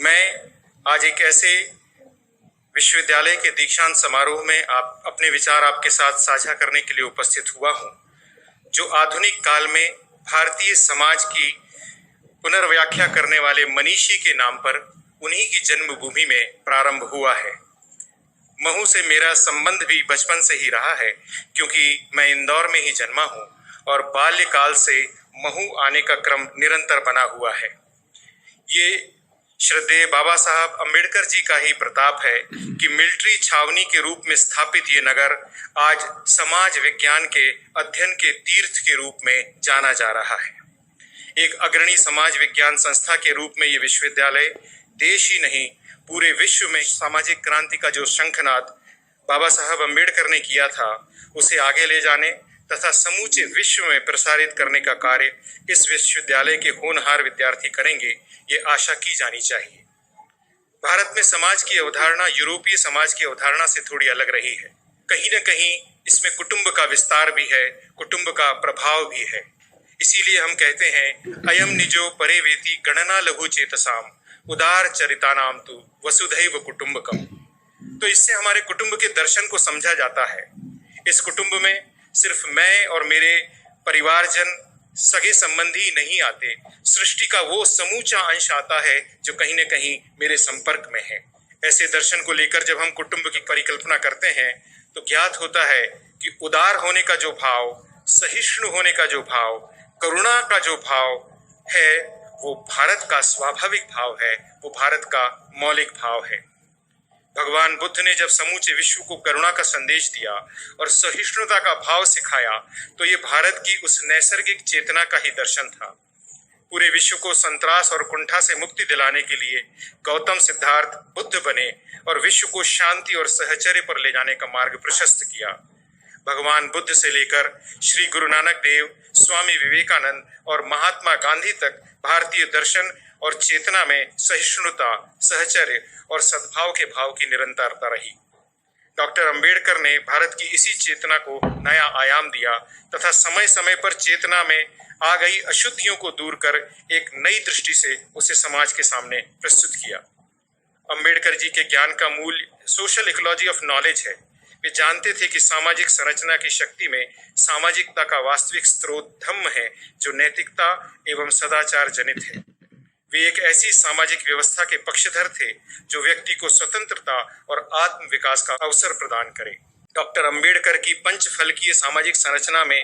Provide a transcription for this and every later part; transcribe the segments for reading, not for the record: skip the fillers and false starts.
मैं आज एक ऐसे विश्वविद्यालय के दीक्षांत समारोह में अपने विचार आपके साथ साझा करने के लिए उपस्थित हुआ हूं, जो आधुनिक काल में भारतीय समाज की पुनर्व्याख्या करने वाले मनीषी के नाम पर उन्हीं की जन्मभूमि में प्रारंभ हुआ है। महू से मेरा संबंध भी बचपन से ही रहा है, क्योंकि मैं इंदौर में ही जन्मा हूं और बाल्यकाल से महू आने का क्रम निरंतर बना हुआ है। ये श्रद्धेय बाबा साहब अम्बेडकर जी का ही प्रताप है कि मिलिट्री छावनी के रूप में स्थापित ये नगर आज समाज विज्ञान के अध्ययन के तीर्थ के रूप में जाना जा रहा है। एक अग्रणी समाज विज्ञान संस्था के रूप में ये विश्वविद्यालय देश ही नहीं, पूरे विश्व में सामाजिक क्रांति का जो शंखनाद बाबा साहब अम्बेडकर ने किया था, उसे आगे ले जाने तथा समूचे विश्व में प्रसारित करने का कार्य इस विश्वविद्यालय के होनहार विद्यार्थी करेंगे, ये आशा की जानी चाहिए। भारत में समाज की अवधारणा यूरोपीय समाज की अवधारणा से थोड़ी अलग रही है। कहीं न कहीं इसमें कुटुंब का विस्तार भी है, कुटुंब का प्रभाव भी है। इसीलिए हम कहते हैं, अयम निजो परे वेति गणना लघु चेतसाम उदार चरितानाम तु वसुधैव कुटुंबकम। तो इससे हमारे कुटुंब के दर्शन को समझा जाता है। इस कुटुंब में सिर्फ मैं और मेरे परिवारजन, सगे संबंधी नहीं आते, सृष्टि का वो समूचा अंश आता है जो कहीं न कहीं मेरे संपर्क में है। ऐसे दर्शन को लेकर जब हम कुटुंब की परिकल्पना करते हैं तो ज्ञात होता है कि उदार होने का जो भाव, सहिष्णु होने का जो भाव, करुणा का जो भाव है, वो भारत का स्वाभाविक भाव है, वो भारत का मौलिक भाव है। भगवान बुद्ध ने जब समूचे विश्व को करुणा का संदेश दिया और सहिष्णुता का भाव सिखाया, तो ये भारत की उस नैसर्गिक चेतना का ही दर्शन था। पूरे विश्व को संत्रास और कुंठा से मुक्ति दिलाने के लिए गौतम सिद्धार्थ बुद्ध बने और विश्व को शांति और सहचर्य पर ले जाने का मार्ग प्रशस्त किया। भगवान बुद्ध से लेकर श्री गुरु नानक देव, स्वामी विवेकानंद और महात्मा गांधी तक भारतीय दर्शन और चेतना में सहिष्णुता, सहचर्य और सद्भाव के भाव की निरंतरता रही। डॉक्टर अंबेडकर ने भारत की इसी चेतना को नया आयाम दिया तथा समय समय पर चेतना में आ गई अशुद्धियों को दूर कर एक नई दृष्टि से उसे समाज के सामने प्रस्तुत किया। अंबेडकर जी के ज्ञान का मूल सोशल इकोलॉजी ऑफ नॉलेज है। वे जानते थे कि सामाजिक संरचना की शक्ति में सामाजिकता का वास्तविक स्रोत धम्म है, जो नैतिकता एवं सदाचार जनित है। वे एक ऐसी सामाजिक व्यवस्था के पक्षधर थे जो व्यक्ति को स्वतंत्रता और आत्म विकास का अवसर प्रदान करे। डॉक्टर अंबेडकर की पंचफलकीय सामाजिक संरचना में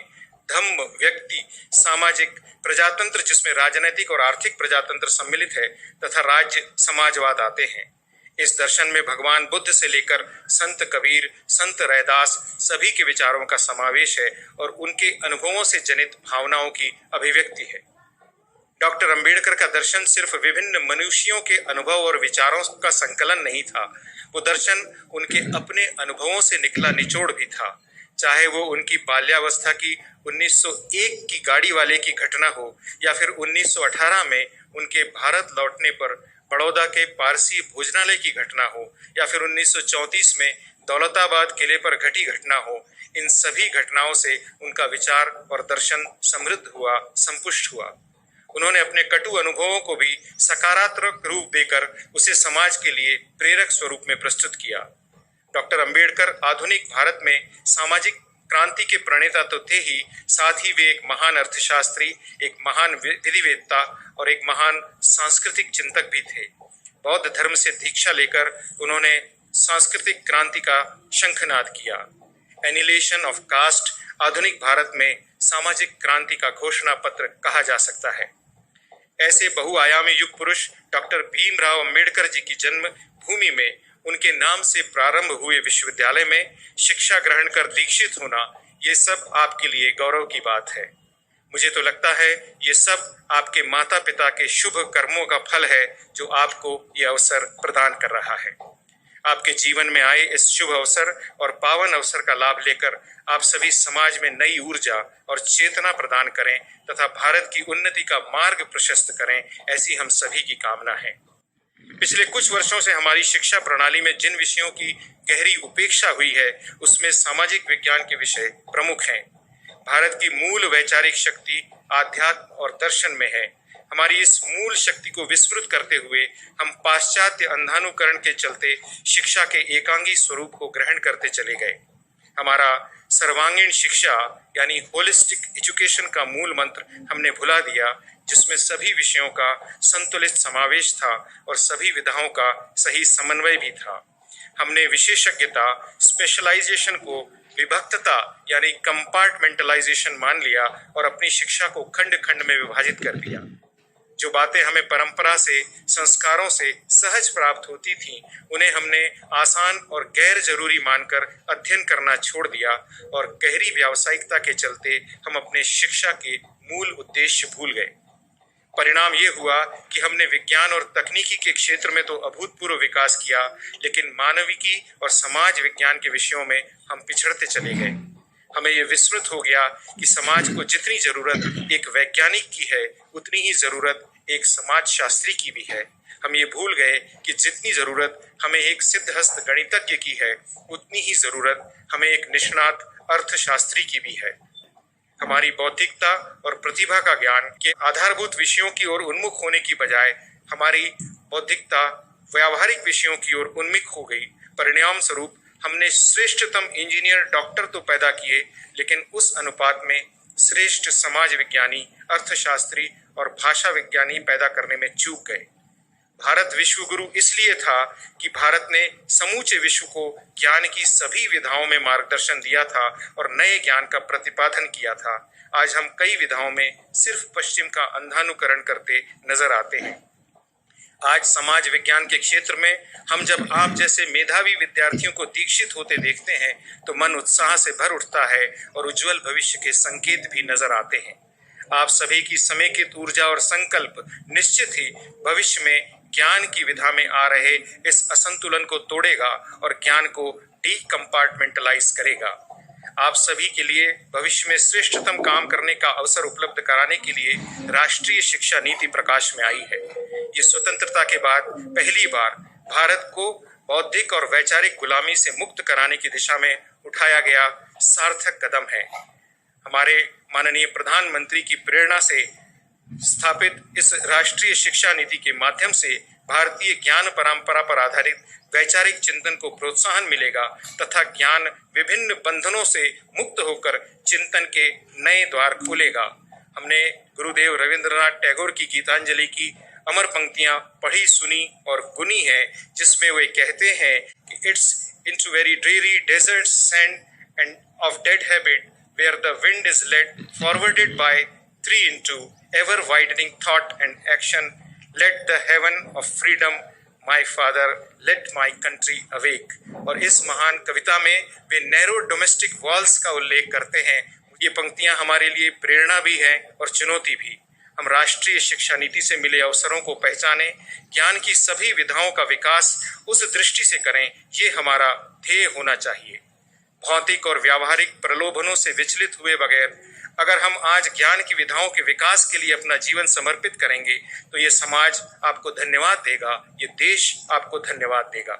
धम्म, व्यक्ति, सामाजिक, प्रजातंत्र जिसमें राजनैतिक और आर्थिक प्रजातंत्र सम्मिलित है तथा राज्य समाजवाद आते हैं। इस दर्शन में भगवान बुद्ध से लेकर संत कबीर, संत रैदास सभी के विचारों का समावेश है और उनके अनुभवों से जनित भावनाओं की अभिव्यक्ति है। डॉक्टर अंबेडकर का दर्शन सिर्फ विभिन्न मनुष्यों के अनुभव और विचारों का संकलन नहीं था, वो दर्शन उनके अपने अनुभवों से निकला निचोड़ भी था। चाहे वो उनकी बाल्यावस्था की 1901 की गाड़ी वाले की घटना हो या फिर 1918 में उनके भारत लौटने पर बड़ौदा के पारसी भोजनालय की घटना हो या फिर 1934 में दौलताबाद किले पर घटी घटना हो, इन सभी घटनाओं से उनका विचार और दर्शन समृद्ध हुआ, संपुष्ट हुआ। उन्होंने अपने कटु अनुभवों को भी सकारात्मक रूप देकर उसे समाज के लिए प्रेरक स्वरूप में प्रस्तुत किया। डॉक्टर अंबेडकर आधुनिक भारत में सामाजिक क्रांति के प्रणेता तो थे ही, साथ ही वे एक महान अर्थशास्त्री, एक महान विधिवेत्ता और एक महान सांस्कृतिक चिंतक भी थे। बौद्ध धर्म से दीक्षा लेकर उन्होंने सांस्कृतिक क्रांति का शंखनाद किया। एनिलेशन ऑफ कास्ट आधुनिक भारत में सामाजिक क्रांति का घोषणा पत्र कहा जा सकता है। ऐसे बहुआयामी युग पुरुष डॉक्टर भीमराव अंबेडकर जी की जन्म भूमि में उनके नाम से प्रारंभ हुए विश्वविद्यालय में शिक्षा ग्रहण कर दीक्षित होना, ये सब आपके लिए गौरव की बात है। मुझे तो लगता है ये सब आपके माता पिता के शुभ कर्मों का फल है जो आपको ये अवसर प्रदान कर रहा है। आपके जीवन में आए इस शुभ अवसर और पावन अवसर का लाभ लेकर आप सभी समाज में नई ऊर्जा और चेतना प्रदान करें तथा भारत की उन्नति का मार्ग प्रशस्त करें, ऐसी हम सभी की कामना है। पिछले कुछ वर्षों से हमारी शिक्षा प्रणाली में जिन विषयों की गहरी उपेक्षा हुई है, उसमें सामाजिक विज्ञान के विषय प्रमुख हैं। भारत की मूल वैचारिक शक्ति आध्यात्म और दर्शन में है। हमारी इस मूल शक्ति को विस्मृत करते हुए हम पाश्चात्य अंधानुकरण के चलते शिक्षा के एकांगी स्वरूप को ग्रहण करते चले गए। हमारा सर्वांगीण शिक्षा यानी होलिस्टिक एजुकेशन का मूल मंत्र हमने भुला दिया, जिसमें सभी विषयों का संतुलित समावेश था और सभी विधाओं का सही समन्वय भी था। हमने विशेषज्ञता स्पेशलाइजेशन को विभक्तता यानी कंपार्टमेंटलाइजेशन मान लिया और अपनी शिक्षा को खंड खंड में विभाजित कर दिया। जो बातें हमें परंपरा से, संस्कारों से सहज प्राप्त होती थीं, उन्हें हमने आसान और गैर जरूरी मानकर अध्ययन करना छोड़ दिया और गहरी व्यावसायिकता के चलते हम अपने शिक्षा के मूल उद्देश्य भूल गए। परिणाम ये हुआ कि हमने विज्ञान और तकनीकी के क्षेत्र में तो अभूतपूर्व विकास किया, लेकिन मानविकी और समाज विज्ञान के विषयों में हम पिछड़ते चले गए। हमें ये विस्मृत हो गया कि समाज को जितनी जरूरत एक वैज्ञानिक की है, उतनी ही जरूरत एक समाजशास्त्री की भी है। हम ये भूल गए कि जितनी जरूरत हमें एक सिद्धहस्त गणितज्ञ की है, उतनी ही जरूरत हमें एक निष्णात अर्थशास्त्री की भी है। हमारी बौद्धिकता और प्रतिभा का ज्ञान के आधारभूत विषयों की ओर उन्मुख होने की बजाय हमारी बौद्धिकता व्यावहारिक विषयों की ओर उन्मुख हो गई। परिणाम स्वरूप हमने श्रेष्ठतम इंजीनियर, डॉक्टर तो पैदा किए, लेकिन उस अनुपात में श्रेष्ठ समाज विज्ञानी, अर्थशास्त्री और भाषा विज्ञानी पैदा करने में चूक गए। भारत विश्व गुरु इसलिए था कि भारत ने समूचे विश्व को ज्ञान की सभी विधाओं में मार्गदर्शन दिया था और नए ज्ञान का प्रतिपादन किया था। आज हम कई विधाओं में सिर्फ पश्चिम का अंधानुकरण करते नजर आते हैं। आज समाज विज्ञान के क्षेत्र में हम जब आप जैसे मेधावी विद्यार्थियों को दीक्षित होते देखते हैं तो मन उत्साह से भर उठता है और उज्जवल भविष्य के संकेत भी नजर आते हैं। आप सभी की समेकित ऊर्जा और संकल्प निश्चित ही भविष्य में ज्ञान की विधा में आ रहे इस असंतुलन को तोड़ेगा और ज्ञान को डीकंपार्टमेंटलाइज करेगा। आप सभी के लिए भविष्य में श्रेष्ठतम काम करने का अवसर उपलब्ध कराने के लिए राष्ट्रीय शिक्षा नीति प्रकाश में आई है। ये स्वतंत्रता के बाद पहली बार भारत को बौद्धिक और वैचारिक गुलामी से मुक्त कराने की दिशा में उठाया गया सार्थक कदम है। हमारे माननीय प्रधानमंत्री की प्रेरणा से स्थापित इस राष्ट्रीय शिक्षा नीति के माध्यम से भारतीय ज्ञान परंपरा पर आधारित वैचारिक चिंतन को प्रोत्साहन मिलेगा तथा ज्ञान विभिन्न बंधनों से मुक्त होकर चिंतन के नए द्वार खोलेगा। हमने गुरुदेव रविंद्रनाथ टैगोर की गीतांजलि की अमर पंक्तियां पढ़ी, सुनी और गुनी है, जिसमें वे कहते हैं कि it's into very dreary desert sand and of dead habit where the wind is led forwarded by three into ever widening thought and action, let the heaven of freedom, my father, let my country awake। और इस महान कविता में वे narrow domestic walls का उल्लेख करते हैं। ये पंक्तियां हमारे लिए प्रेरणा भी हैं और चुनौती भी। हम राष्ट्रीय शिक्षा नीति से मिले अवसरों को पहचानें, ज्ञान की सभी विधाओं का विकास उस दृष्टि से करें, ये हमारा ध्येय होना चाहिए। भौतिक और व्यावहारिक प्रलोभनों से विचलित हुए बगैर अगर हम आज ज्ञान की विधाओं के विकास के लिए अपना जीवन समर्पित करेंगे तो ये समाज आपको धन्यवाद देगा, ये देश आपको धन्यवाद देगा।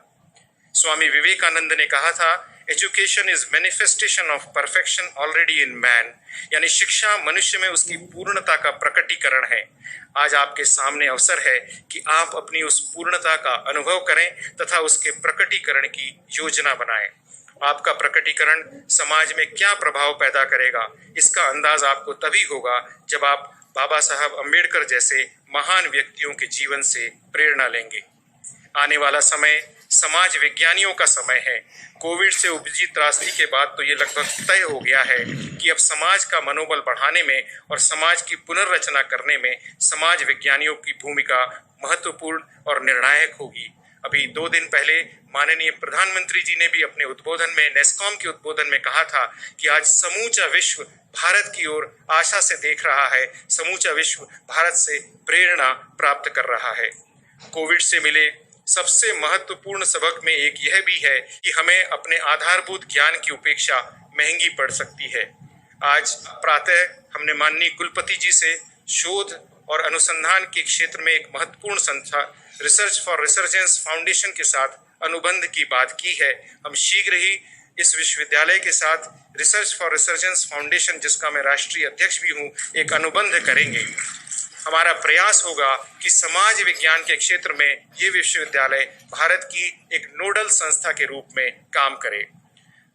स्वामी विवेकानंद ने कहा था, education is manifestation of perfection already in man, यानी शिक्षा मनुष्य में उसकी पूर्णता का प्रकटीकरण है। आज आपके सामने अवसर है कि आप अपनी उस पूर्णता का अनुभव करें तथा उसके प्रकटीकरण की योजना बनाएं। आपका प्रकटीकरण समाज में क्या प्रभाव पैदा करेगा, इसका अंदाज आपको तभी होगा जब आप बाबा साहब अम्बेडकर जैसे महान व्यक्तियों के जीवन से प्रेरणा लेंगे। आने वाला समय समाज विज्ञानियों का समय है। कोविड से उपजी त्रासदी के बाद तो ये लगभग तय हो गया है कि अब समाज का मनोबल बढ़ाने में और समाज की पुनर्रचना करने में समाज विज्ञानियों की भूमिका महत्वपूर्ण और निर्णायक होगी। अभी 2 दिन पहले माननीय प्रधानमंत्री जी ने भी अपने उद्बोधन में, नेस्कॉम के उद्बोधन में कहा था कि आज समूचा विश्व भारत की ओर आशा से देख रहा है, समूचा विश्व भारत से प्रेरणा प्राप्त कर रहा है। कोविड से मिले सबसे महत्वपूर्ण सबक में एक यह भी है कि हमें अपने आधारभूत ज्ञान की उपेक्षा महंगी पड़ सकती है। आज प्रातः हमने माननीय कुलपति जी से शोध और अनुसंधान के क्षेत्र में एक महत्वपूर्ण संस्था रिसर्च फॉर रिसर्जेंस फाउंडेशन के साथ अनुबंध की बात की है। हम शीघ्र ही इस विश्वविद्यालय के साथ रिसर्च फॉर रिसर्जेंस फाउंडेशन, जिसका मैं राष्ट्रीय अध्यक्ष भी हूँ, एक अनुबंध करेंगे। हमारा प्रयास होगा कि समाज विज्ञान के क्षेत्र में ये विश्वविद्यालय भारत की एक नोडल संस्था के रूप में काम करे।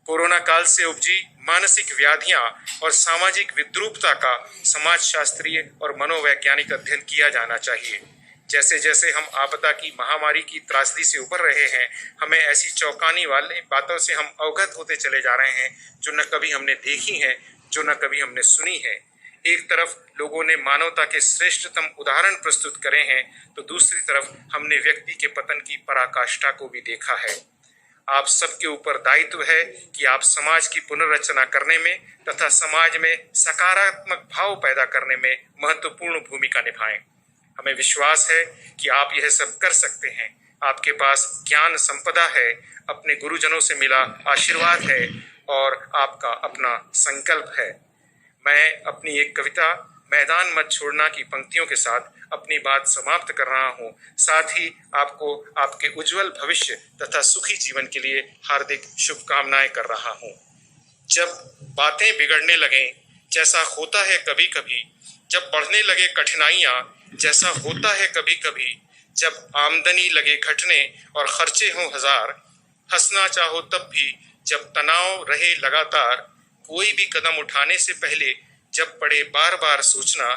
कोरोना काल से उपजी मानसिक व्याधियां और सामाजिक विद्रूपता का समाजशास्त्रीय और मनोवैज्ञानिक अध्ययन किया जाना चाहिए। जैसे जैसे हम आपदा की महामारी की त्रासदी से उबर रहे हैं, हमें ऐसी चौंकाने वाली बातों से हम अवगत होते चले जा रहे हैं जो न कभी हमने देखी हैं, जो न कभी हमने सुनी है। एक तरफ लोगों ने मानवता के श्रेष्ठतम उदाहरण प्रस्तुत करे हैं, तो दूसरी तरफ हमने व्यक्ति के पतन की पराकाष्ठा को भी देखा है। आप सबके ऊपर दायित्व है कि आप समाज की पुनर्रचना करने में तथा समाज में सकारात्मक भाव पैदा करने में महत्वपूर्ण भूमिका निभाएं। हमें विश्वास है कि आप यह सब कर सकते हैं। आपके पास ज्ञान संपदा है, अपने गुरुजनों से मिला आशीर्वाद है और आपका अपना संकल्प है। मैं अपनी एक कविता मैदान मत छोड़ना की पंक्तियों के साथ अपनी बात समाप्त कर रहा हूँ। साथ ही आपको आपके उज्जवल भविष्य तथा सुखी जीवन के लिए हार्दिक शुभकामनाएं कर रहा हूँ। जब बातें बिगड़ने लगें, जैसा होता है कभी कभी, जब बढ़ने लगे कठिनाइयाँ, जैसा होता है कभी कभी, जब आमदनी लगे घटने और खर्चे हों हजार, हंसना चाहो तब भी, जब तनाव रहे लगातार, कोई भी कदम उठाने से पहले जब पड़े बार बार सोचना,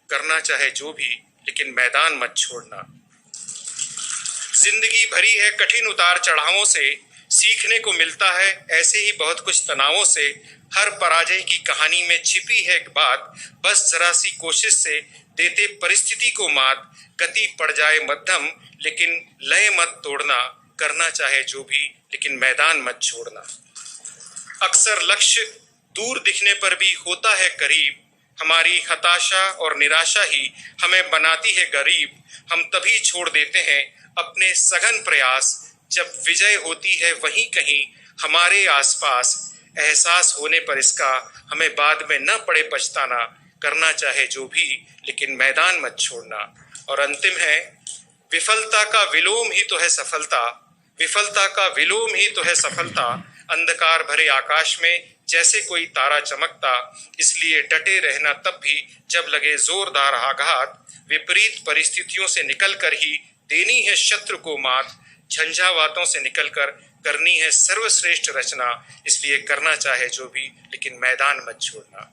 करना चाहे जो भी, लेकिन मैदान मत छोड़ना। जिंदगी भरी है कठिन उतार चढ़ावों से, सीखने को मिलता है ऐसे ही बहुत कुछ तनावों से। हर पराजय की कहानी में छिपी है एक बात, बस जरा सी कोशिश से देते परिस्थिति को मात। गति पड़ जाए मध्यम लेकिन लय मत तोड़ना, करना चाहे जो भी, लेकिन मैदान मत छोड़ना। अक्सर लक्ष्य दूर दिखने पर भी होता है करीब, हमारी हताशा और निराशा ही हमें बनाती है गरीब। हम तभी छोड़ देते हैं अपने सघन प्रयास, जब विजय होती है वहीं कहीं हमारे आसपास। एहसास होने पर इसका हमें बाद में न पड़े पछताना, करना चाहे जो भी, लेकिन मैदान मत छोड़ना। और अंतिम है, विफलता का विलोम ही तो है सफलता, विफलता का विलोम ही तो है सफलता। अंधकार भरे आकाश में जैसे कोई तारा चमकता, इसलिए डटे रहना तब भी जब लगे जोरदार आघात। विपरीत परिस्थितियों से निकलकर ही देनी है शत्रु को मात, झंझावातों से निकलकर करनी है सर्वश्रेष्ठ रचना। इसलिए करना चाहे जो भी, लेकिन मैदान मत छोड़ना।